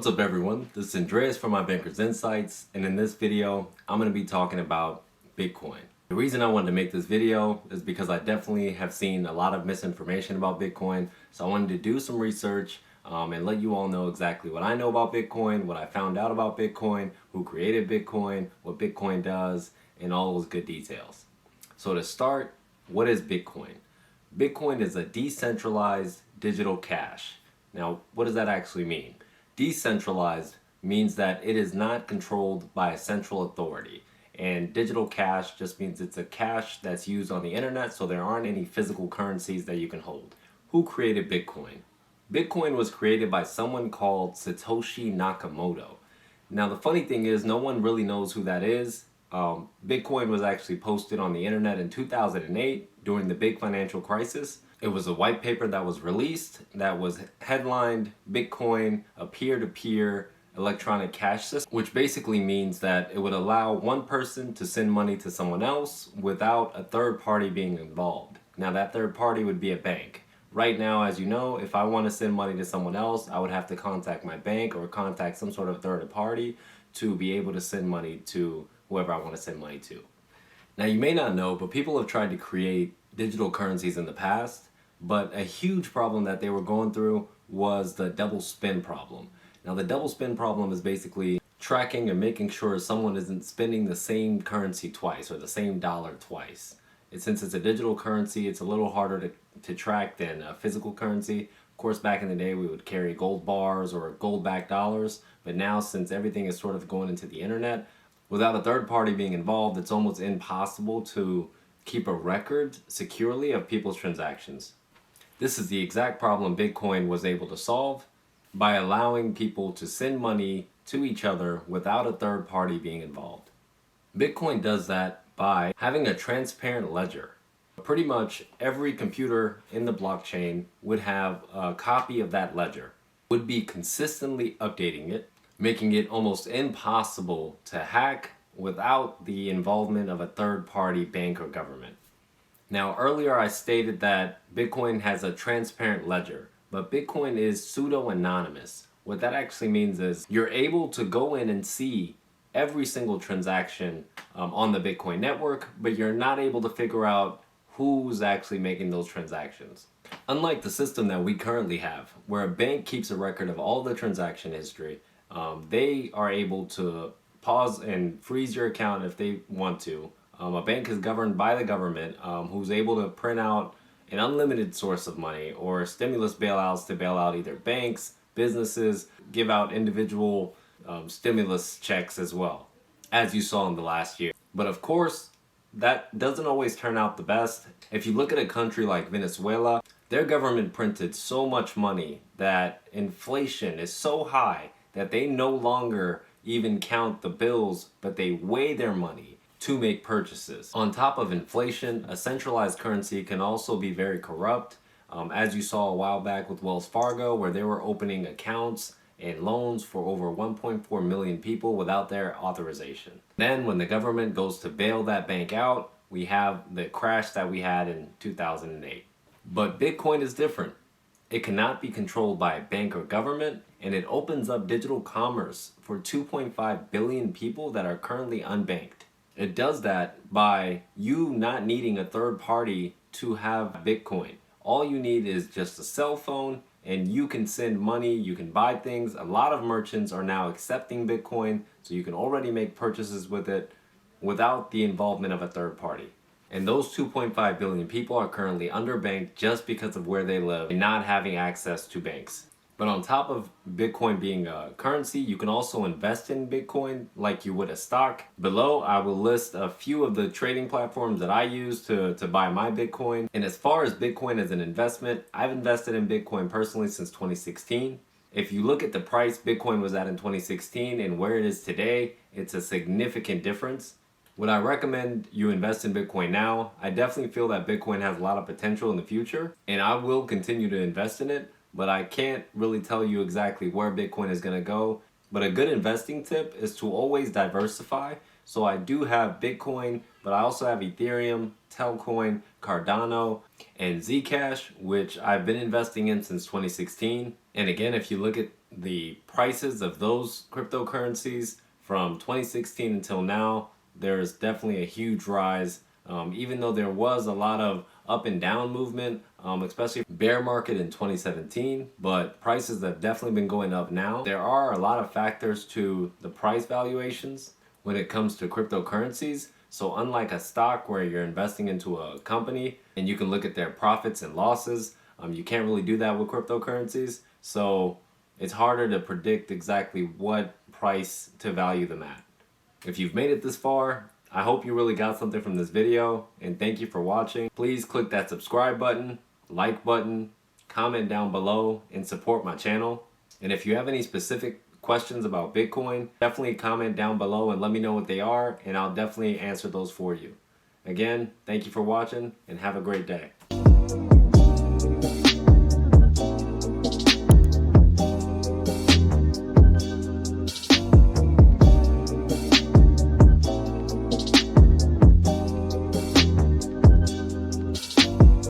What's up everyone, this is Andreas from My Banker's Insights, and in this video I'm going to be talking about Bitcoin. The reason I wanted to make this video is because I definitely have seen a lot of misinformation about Bitcoin, so I wanted to do some research and let you all know exactly what I know about Bitcoin, what I found out about Bitcoin, who created Bitcoin, what Bitcoin does, and all those good details. So to start, what is Bitcoin? Bitcoin is a decentralized digital cash. Now, what does that actually mean? Decentralized means that it is not controlled by a central authority. And digital cash just means it's a cash that's used on the internet, so there aren't any physical currencies that you can hold. Who created Bitcoin? Bitcoin was created by someone called Satoshi Nakamoto. Now the funny thing is, no one really knows who that is. Bitcoin was actually posted on the internet in 2008 during the big financial crisis. It was a white paper that was released that was headlined Bitcoin, a peer-to-peer electronic cash system, which basically means that it would allow one person to send money to someone else without a third party being involved. Now that third party would be a bank. Right now, as you know, if I want to send money to someone else, I would have to contact my bank or contact some sort of third party to be able to send money to whoever I want to send money to. Now you may not know, but people have tried to create digital currencies in the past, but a huge problem that they were going through was the double spend problem. Now the double spend problem is basically tracking and making sure someone isn't spending the same currency twice or the same dollar twice. Since it's a digital currency, it's a little harder to track than a physical currency. Of course, back in the day, we would carry gold bars or gold-backed dollars, but now since everything is sort of going into the internet, without a third party being involved, it's almost impossible to keep a record securely of people's transactions. This is the exact problem Bitcoin was able to solve by allowing people to send money to each other without a third party being involved. Bitcoin does that by having a transparent ledger. Pretty much every computer in the blockchain would have a copy of that ledger, would be consistently updating it, making it almost impossible to hack without the involvement of a third-party bank or government. Now, earlier I stated that Bitcoin has a transparent ledger, but Bitcoin is pseudo-anonymous. What that actually means is you're able to go in and see every single transaction on the Bitcoin network, but you're not able to figure out who's actually making those transactions. Unlike the system that we currently have, where a bank keeps a record of all the transaction history, they are able to pause and freeze your account if they want to. A bank is governed by the government, who's able to print out an unlimited source of money or stimulus bailouts to bail out either banks, businesses, give out individual stimulus checks as well, as you saw in the last year. But of course, that doesn't always turn out the best. If you look at a country like Venezuela, their government printed so much money that inflation is so high that they no longer even count the bills, but they weigh their money to make purchases. On top of inflation, a centralized currency can also be very corrupt, as you saw a while back with Wells Fargo, where they were opening accounts and loans for over 1.4 million people without their authorization. Then when the government goes to bail that bank out, we have the crash that we had in 2008. But Bitcoin is different. It cannot be controlled by a bank or government, and it opens up digital commerce for 2.5 billion people that are currently unbanked. It does that by you not needing a third party to have Bitcoin. All you need is just a cell phone, and you can send money, you can buy things. A lot of merchants are now accepting Bitcoin, so you can already make purchases with it without the involvement of a third party. And those 2.5 billion people are currently underbanked just because of where they live and not having access to banks. But on top of Bitcoin being a currency, you can also invest in Bitcoin like you would a stock. Below, I will list a few of the trading platforms that I use to buy my Bitcoin. And as far as Bitcoin as an investment, I've invested in Bitcoin personally since 2016. If you look at the price Bitcoin was at in 2016 and where it is today, it's a significant difference. Would I recommend you invest in Bitcoin now? I definitely feel that Bitcoin has a lot of potential in the future, and I will continue to invest in it, but I can't really tell you exactly where Bitcoin is going to go. But a good investing tip is to always diversify. So I do have Bitcoin, but I also have Ethereum, Telcoin, Cardano, and Zcash, which I've been investing in since 2016. And again, if you look at the prices of those cryptocurrencies from 2016 until now, there's definitely a huge rise. Even though there was a lot of up and down movement, especially bear market in 2017, but prices have definitely been going up now. There are a lot of factors to the price valuations when it comes to cryptocurrencies. So unlike a stock where you're investing into a company and you can look at their profits and losses, you can't really do that with cryptocurrencies. So it's harder to predict exactly what price to value them at. If you've made it this far, I hope you really got something from this video, and thank you for watching. Please click that subscribe button, like button, comment down below, and support my channel. And if you have any specific questions about Bitcoin, definitely comment down below and let me know what they are, and I'll definitely answer those for you. Again, thank you for watching, and have a great day.